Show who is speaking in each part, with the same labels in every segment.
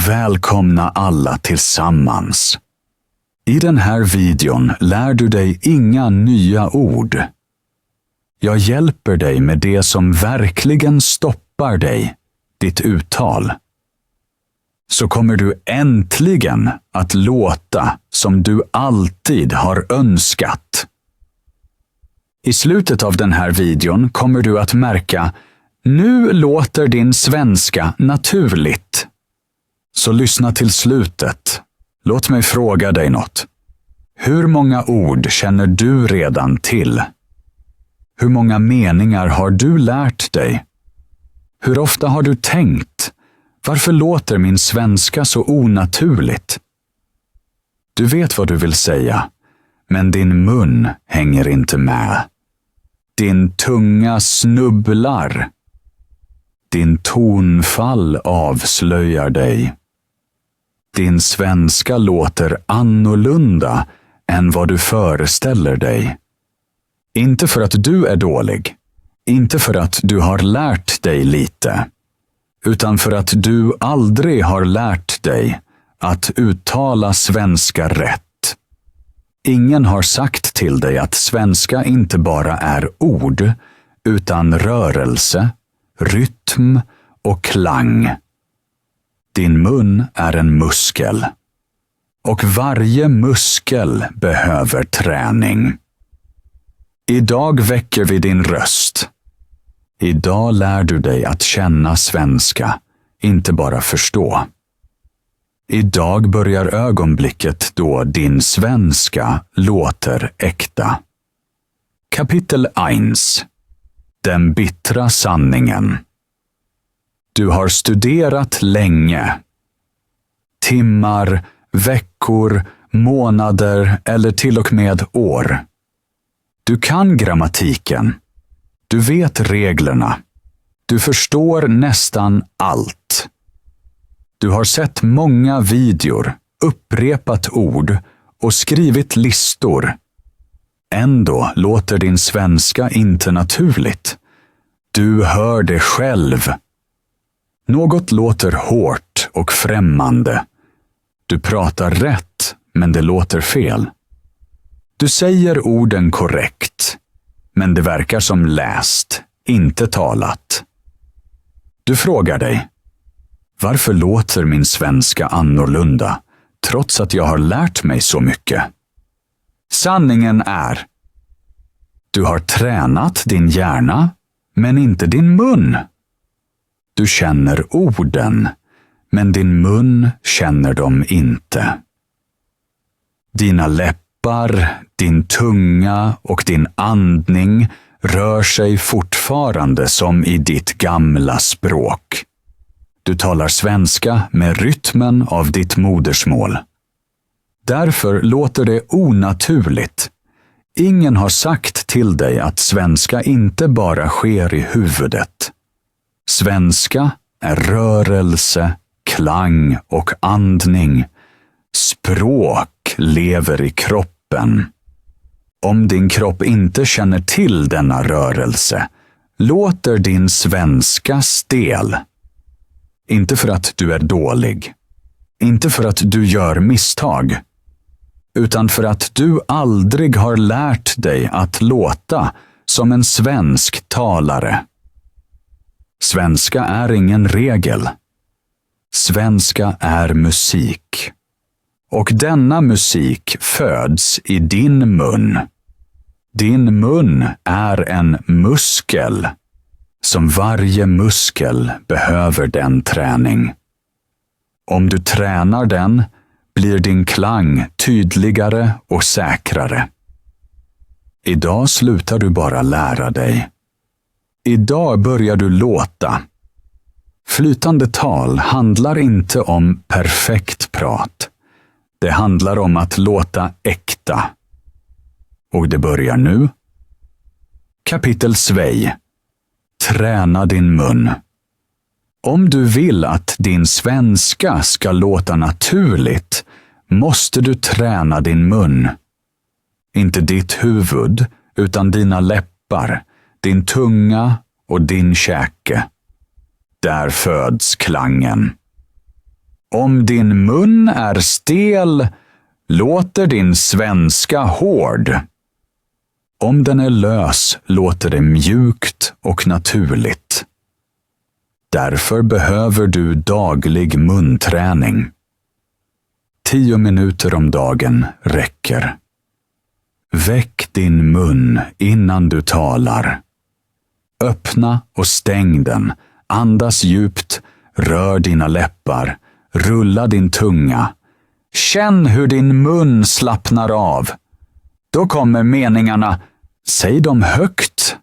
Speaker 1: Välkomna alla tillsammans. I den här videon lär du dig inga nya ord. Jag hjälper dig med det som verkligen stoppar dig, ditt uttal. Så kommer du äntligen att låta som du alltid har önskat. I slutet av den här videon kommer du att märka: nu låter din svenska naturligt. Så lyssna till slutet. Låt mig fråga dig något. Hur många ord känner du redan till? Hur många meningar har du lärt dig? Hur ofta har du tänkt: varför låter min svenska så onaturligt? Du vet vad du vill säga, men din mun hänger inte med. Din tunga snubblar. Din tonfall avslöjar dig. Din svenska låter annorlunda än vad du föreställer dig. Inte för att du är dålig, inte för att du har lärt dig lite, utan för att du aldrig har lärt dig att uttala svenska rätt. Ingen har sagt till dig att svenska inte bara är ord, utan rörelse, rytm och klang. Din mun är en muskel. Och varje muskel behöver träning. Idag väcker vi din röst. Idag lär du dig att känna svenska, inte bara förstå. Idag börjar ögonblicket då din svenska låter äkta. Kapitel 1. Den bittra sanningen. Du har studerat länge. Timmar, veckor, månader eller till och med år. Du kan grammatiken. Du vet reglerna. Du förstår nästan allt. Du har sett många videor, upprepat ord och skrivit listor. Ändå låter din svenska inte naturligt. Du hör det själv. Något låter hårt och främmande. Du pratar rätt, men det låter fel. Du säger orden korrekt, men det verkar som läst, inte talat. Du frågar dig: varför låter min svenska annorlunda, trots att jag har lärt mig så mycket? Sanningen är: du har tränat din hjärna, men inte din mun. Du känner orden, men din mun känner dem inte. Dina läppar, din tunga och din andning rör sig fortfarande som i ditt gamla språk. Du talar svenska med rytmen av ditt modersmål. Därför låter det onaturligt. Ingen har sagt till dig att svenska inte bara sker i huvudet. Svenska är rörelse, klang och andning. Språk lever i kroppen. Om din kropp inte känner till denna rörelse, låter din svenska stel. Inte för att du är dålig. Inte för att du gör misstag. Utan för att du aldrig har lärt dig att låta som en svensk talare. Svenska är ingen regel. Svenska är musik. Och denna musik föds i din mun. Din mun är en muskel. Som varje muskel behöver den träning. Om du tränar den blir din klang tydligare och säkrare. Idag slutar du bara lära dig. Idag börjar du låta. Flytande tal handlar inte om perfekt prat. Det handlar om att låta äkta. Och det börjar nu. Kapitel 2. Träna din mun. Om du vill att din svenska ska låta naturligt måste du träna din mun. Inte ditt huvud, utan dina läppar, din tunga och din käke. Där föds klangen. Om din mun är stel, låter din svenska hård. Om den är lös, låter det mjukt och naturligt. Därför behöver du daglig munträning. 10 minuter om dagen räcker. Väck din mun innan du talar. Öppna och stäng den. Andas djupt, rör dina läppar, rulla din tunga. Känn hur din mun slappnar av. Då kommer meningarna. Säg dem högt.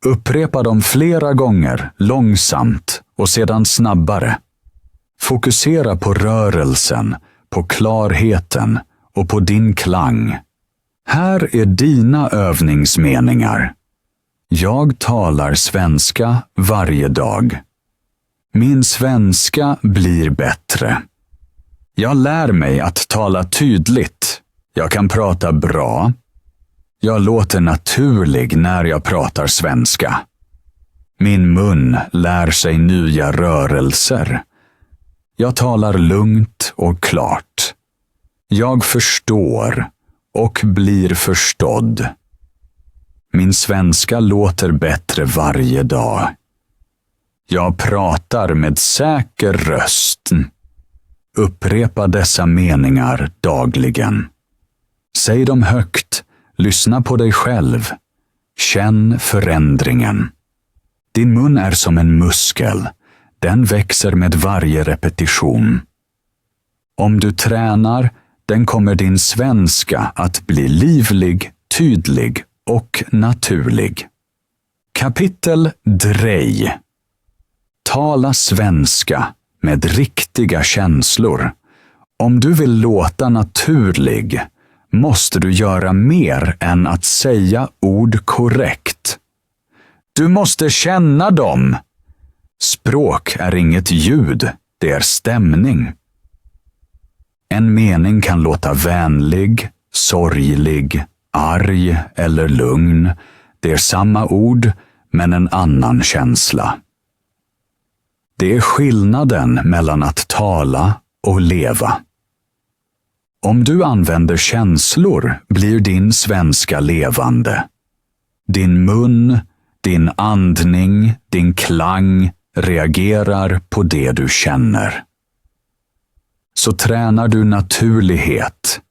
Speaker 1: Upprepa dem flera gånger, långsamt och sedan snabbare. Fokusera på rörelsen, på klarheten och på din klang. Här är dina övningsmeningar. Jag talar svenska varje dag. Min svenska blir bättre. Jag lär mig att tala tydligt. Jag kan prata bra. Jag låter naturlig när jag pratar svenska. Min mun lär sig nya rörelser. Jag talar lugnt och klart. Jag förstår och blir förstådd. Min svenska låter bättre varje dag. Jag pratar med säker röst. Upprepa dessa meningar dagligen. Säg dem högt. Lyssna på dig själv. Känn förändringen. Din mun är som en muskel. Den växer med varje repetition. Om du tränar, den kommer din svenska att bli livlig, tydlig och naturlig. Kapitel Drej. Tala svenska med riktiga känslor. Om du vill låta naturlig, måste du göra mer än att säga ord korrekt. Du måste känna dem. Språk är inget ljud, det är stämning. En mening kan låta vänlig, sorglig, arg eller lugn. Det är samma ord, men en annan känsla. Det är skillnaden mellan att tala och leva. Om du använder känslor blir din svenska levande. Din mun, din andning, din klang reagerar på det du känner. Så tränar du naturlighet,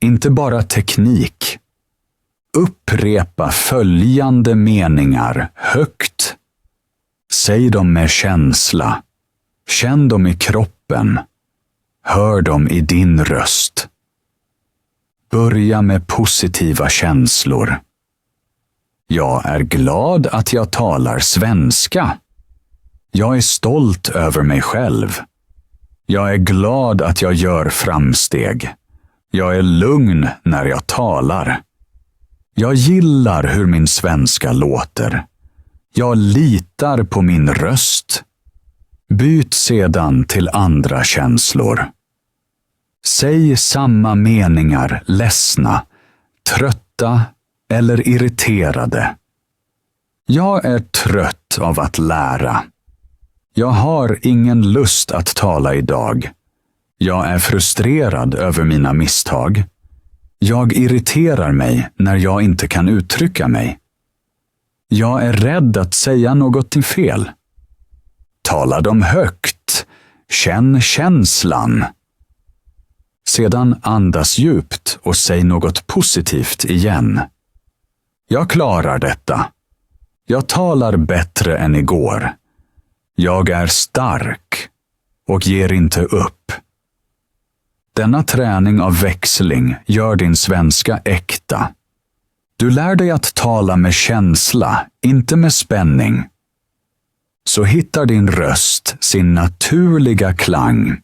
Speaker 1: inte bara teknik. Upprepa följande meningar högt. Säg dem med känsla. Känn dem i kroppen. Hör dem i din röst. Börja med positiva känslor. Jag är glad att jag talar svenska. Jag är stolt över mig själv. Jag är glad att jag gör framsteg. Jag är lugn när jag talar. Jag gillar hur min svenska låter. Jag litar på min röst. Byt sedan till andra känslor. Säg samma meningar ledsna, trötta eller irriterade. Jag är trött av att lära. Jag har ingen lust att tala idag. Jag är frustrerad över mina misstag. Jag irriterar mig när jag inte kan uttrycka mig. Jag är rädd att säga något fel. Tala dem högt. Känn känslan. Sedan andas djupt och säg något positivt igen. Jag klarar detta. Jag talar bättre än igår. Jag är stark och ger inte upp. Denna träning av växling gör din svenska äkta. Du lär dig att tala med känsla, inte med spänning. Så hittar din röst sin naturliga klang.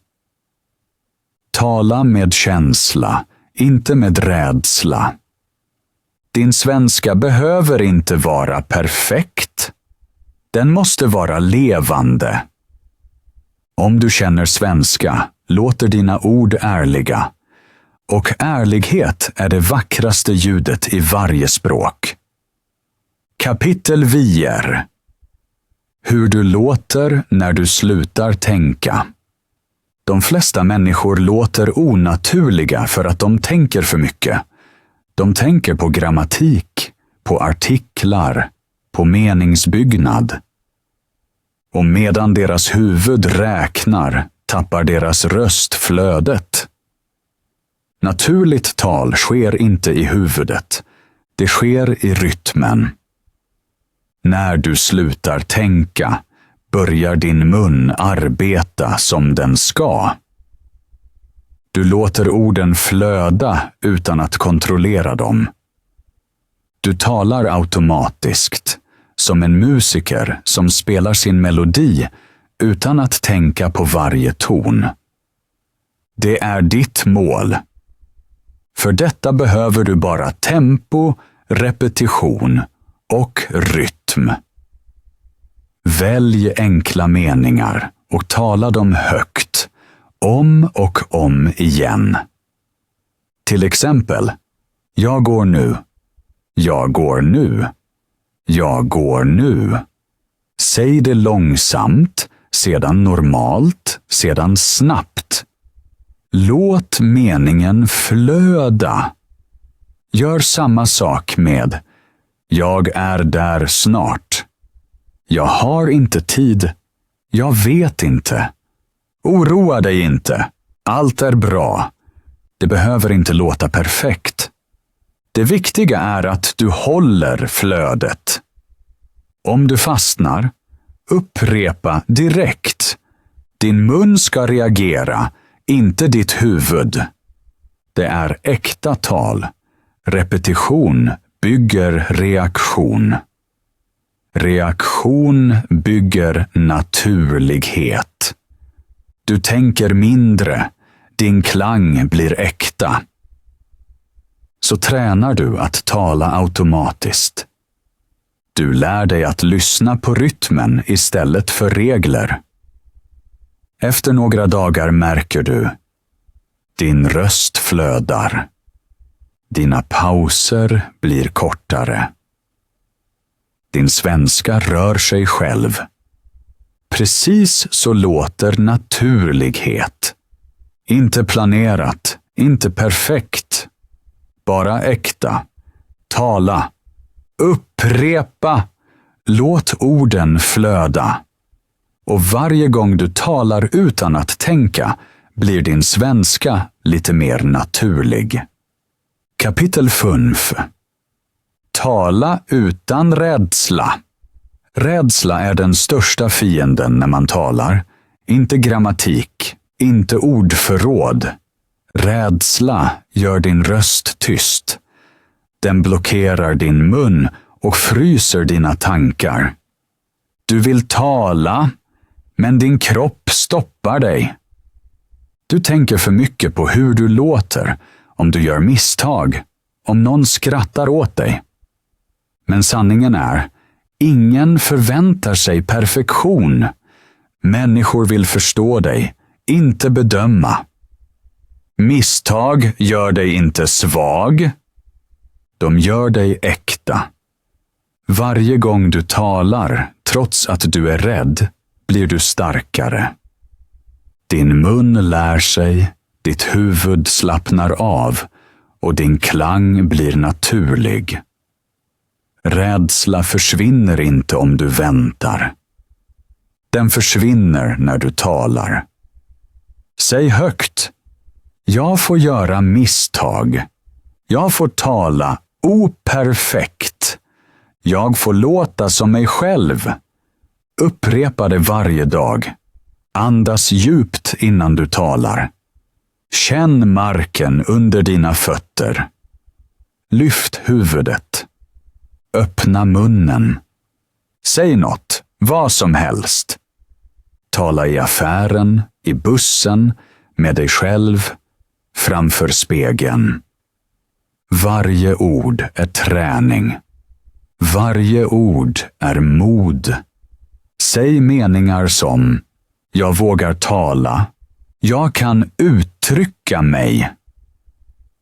Speaker 1: Tala med känsla, inte med rädsla. Din svenska behöver inte vara perfekt. Den måste vara levande. Om du känner svenska, låter dina ord ärliga. Och ärlighet är det vackraste ljudet i varje språk. Kapitel Vier. Hur du låter när du slutar tänka. De flesta människor låter onaturliga för att de tänker för mycket. De tänker på grammatik, på artiklar, på meningsbyggnad. Och medan deras huvud räknar tappar deras röst flödet. Naturligt tal sker inte i huvudet. Det sker i rytmen. När du slutar tänka börjar din mun arbeta som den ska. Du låter orden flöda utan att kontrollera dem. Du talar automatiskt, som en musiker som spelar sin melodi utan att tänka på varje ton. Det är ditt mål. För detta behöver du bara tempo, repetition och rytm. Välj enkla meningar och tala dem högt, om och om igen. Till exempel, jag går nu. Jag går nu. Jag går nu. Säg det långsamt, sedan normalt, sedan snabbt. Låt meningen flöda. Gör samma sak med jag är där snart. Jag har inte tid. Jag vet inte. Oroa dig inte. Allt är bra. Det behöver inte låta perfekt. Det viktiga är att du håller flödet. Om du fastnar, upprepa direkt. Din mun ska reagera, inte ditt huvud. Det är äkta tal. Repetition bygger reaktion. Reaktion bygger naturlighet. Du tänker mindre. Din klang blir äkta. Så tränar du att tala automatiskt. Du lär dig att lyssna på rytmen istället för regler. Efter några dagar märker du. Din röst flödar. Dina pauser blir kortare. Din svenska rör sig själv. Precis så låter naturlighet. Inte planerat, inte perfekt. Bara äkta. Tala. Upprepa. Låt orden flöda. Och varje gång du talar utan att tänka blir din svenska lite mer naturlig. Kapitel 5. Tala utan rädsla. Rädsla är den största fienden när man talar. Inte grammatik, inte ordförråd. Rädsla gör din röst tyst. Den blockerar din mun och fryser dina tankar. Du vill tala, men din kropp stoppar dig. Du tänker för mycket på hur du låter, om du gör misstag, om någon skrattar åt dig. Men sanningen är, ingen förväntar sig perfektion. Människor vill förstå dig, inte bedöma. Misstag gör dig inte svag. De gör dig äkta. Varje gång du talar, trots att du är rädd, blir du starkare. Din mun lär sig, ditt huvud slappnar av och din klang blir naturlig. Rädsla försvinner inte om du väntar. Den försvinner när du talar. Säg högt. Jag får göra misstag. Jag får tala operfekt. Jag får låta som mig själv. Upprepa det varje dag. Andas djupt innan du talar. Känn marken under dina fötter. Lyft huvudet. Öppna munnen. Säg något, vad som helst. Tala i affären, i bussen, med dig själv, framför spegeln. Varje ord är träning. Varje ord är mod. Säg meningar som jag vågar tala. Jag kan uttrycka mig.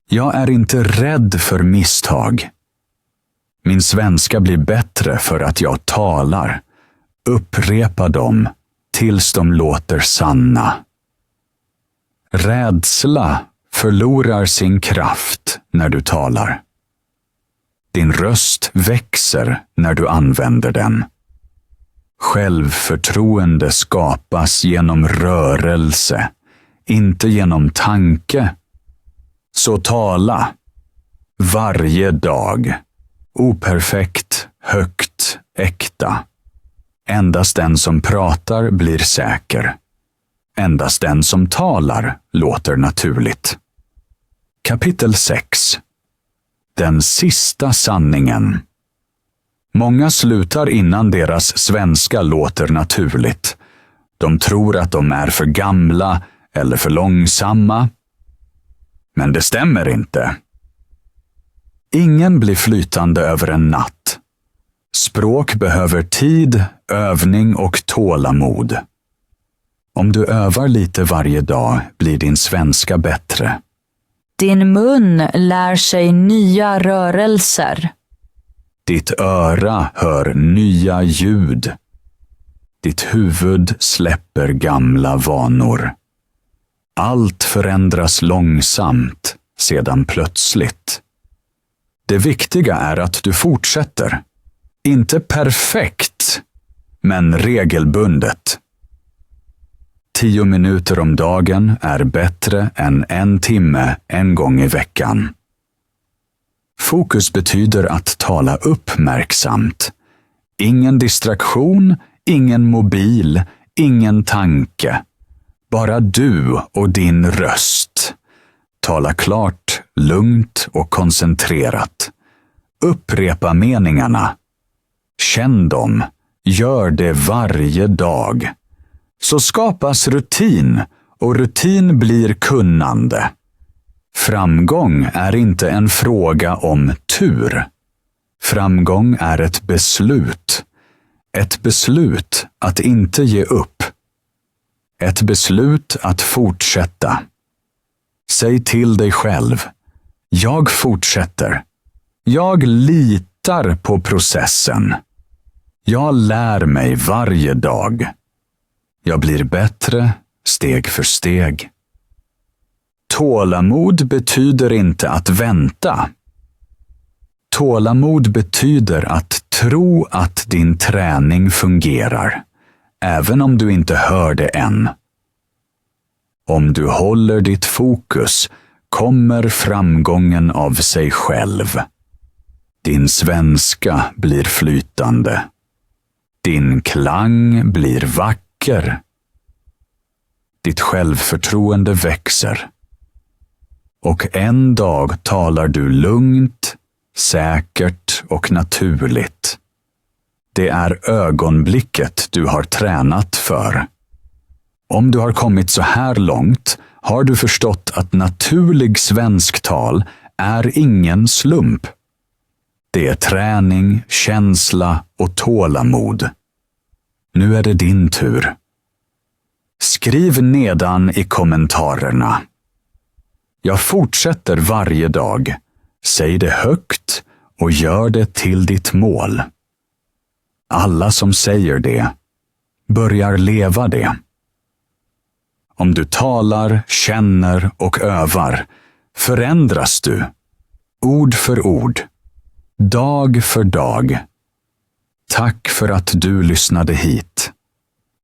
Speaker 1: Jag är inte rädd för misstag. Min svenska blir bättre för att jag talar. Upprepa dem tills de låter sanna. Rädsla förlorar sin kraft när du talar. Din röst växer när du använder den. Självförtroende skapas genom rörelse, inte genom tanke. Så tala. Varje dag. Operfekt, högt, äkta. Endast den som pratar blir säker. Endast den som talar låter naturligt. Kapitel 6. Den sista sanningen. Många slutar innan deras svenska låter naturligt. De tror att de är för gamla eller för långsamma. Men det stämmer inte. Ingen blir flytande över en natt. Språk behöver tid, övning och tålamod. Om du övar lite varje dag blir din svenska bättre.
Speaker 2: Din mun lär sig nya rörelser.
Speaker 1: Ditt öra hör nya ljud. Ditt huvud släpper gamla vanor. Allt förändras långsamt, sedan plötsligt. Det viktiga är att du fortsätter. Inte perfekt, men regelbundet. 10 minuter om dagen är bättre än 1 timme en gång i veckan. Fokus betyder att tala uppmärksamt. Ingen distraktion, ingen mobil, ingen tanke. Bara du och din röst. Tala klart, lugnt och koncentrerat. Upprepa meningarna. Känn dem. Gör det varje dag. Så skapas rutin och rutin blir kunnande. Framgång är inte en fråga om tur. Framgång är ett beslut. Ett beslut att inte ge upp. Ett beslut att fortsätta. Säg till dig själv. Jag fortsätter. Jag litar på processen. Jag lär mig varje dag. Jag blir bättre steg för steg. Tålamod betyder inte att vänta. Tålamod betyder att tro att din träning fungerar, även om du inte hör det än. Om du håller ditt fokus kommer framgången av sig själv. Din svenska blir flytande. Din klang blir vacker. Ditt självförtroende växer. Och en dag talar du lugnt, säkert och naturligt. Det är ögonblicket du har tränat för. Om du har kommit så här långt har du förstått att naturlig svensktal är ingen slump. Det är träning, känsla och tålamod. Nu är det din tur. Skriv nedan i kommentarerna. Jag fortsätter varje dag. Säg det högt och gör det till ditt mål. Alla som säger det börjar leva det. Om du talar, känner och övar förändras du. Ord för ord. Dag för dag. Tack för att du lyssnade hit.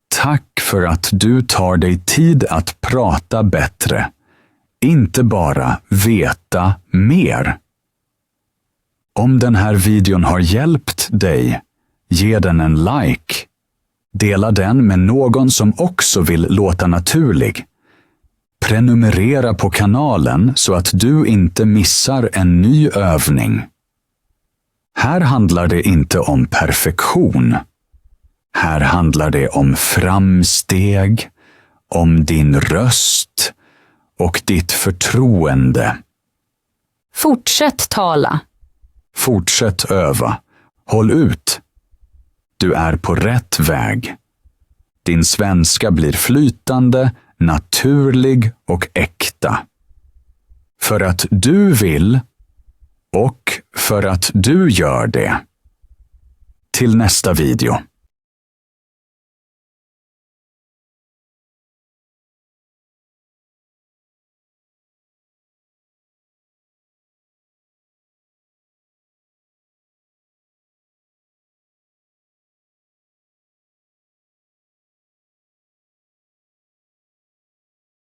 Speaker 1: Tack för att du tar dig tid att prata bättre. Inte bara veta mer. Om den här videon har hjälpt dig, ge den en like. Dela den med någon som också vill låta naturlig. Prenumerera på kanalen så att du inte missar en ny övning. Här handlar det inte om perfektion. Här handlar det om framsteg, om din röst och ditt förtroende.
Speaker 2: Fortsätt tala.
Speaker 1: Fortsätt öva. Håll ut. Du är på rätt väg. Din svenska blir flytande, naturlig och äkta. För att du vill och för att du gör det. Till nästa video.